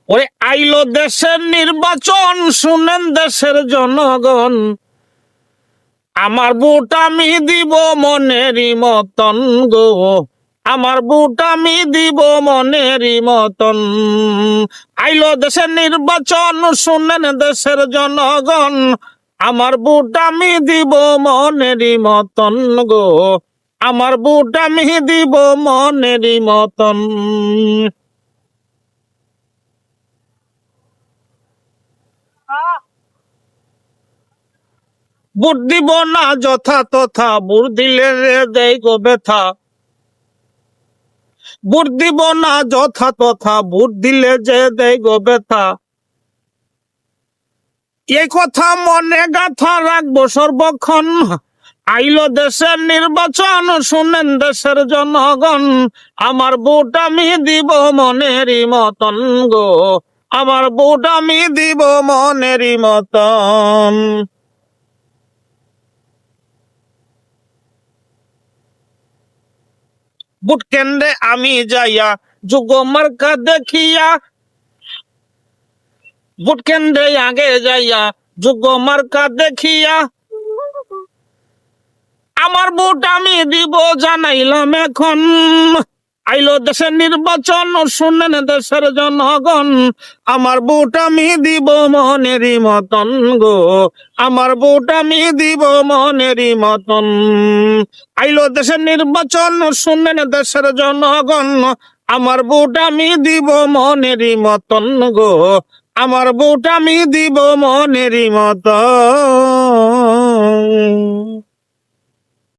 ওরে আইলো দেশের নির্বাচন, শুনেন দেশের জনগণ, আমার ভোট আমি দিব মনেরই মতন গো, আমার ভোট আমি দিব মনেরই মতন। আইলো দেশের নির্বাচন, শুনেন দেশের জনগণ, আমার ভোট আমি দিব মনেরই মতন গো, আমার ভোট আমি দিব মনেরই মতন। ভোট দিব না যথা তথা, ভোট দিলে রে দেয় গো ব্যথা। ভোট দিব না যথা তথা, ভোট দিলে যে দেয় গো ব্যথা। এই কথা মনে গাথা রাখবো সর্বক্ষণ। আইলো দেশের নির্বাচন, শুনেন দেশের জনগণ, আমার ভোট আমি দিব মনেরই মতন গো, আমার ভোট আমি দিব মনেরই মতন। ভোট কেন্দ্রে আমি যাইয়া যোগ্য মার্কা দেখিয়া, ভোট কেন্দ্রে আগে যাইয়া যোগ্য মার্কা দেখিয়া, আমার ভোট আমি দিব জানাইলাম এখন। আইলো দেশের নির্বাচন, শুনেন দেশের জনগণ, আমার ভোট আমি দিব মনেরই মতন গো, আমার ভোট আমি দিব মনেরই মতন। আইলো দেশের নির্বাচন, শুনেন দেশের জনগণ, আমার ভোট আমি দিব মনেরই মতন গো, আমার ভোট আমি দিব মনেরই মতন।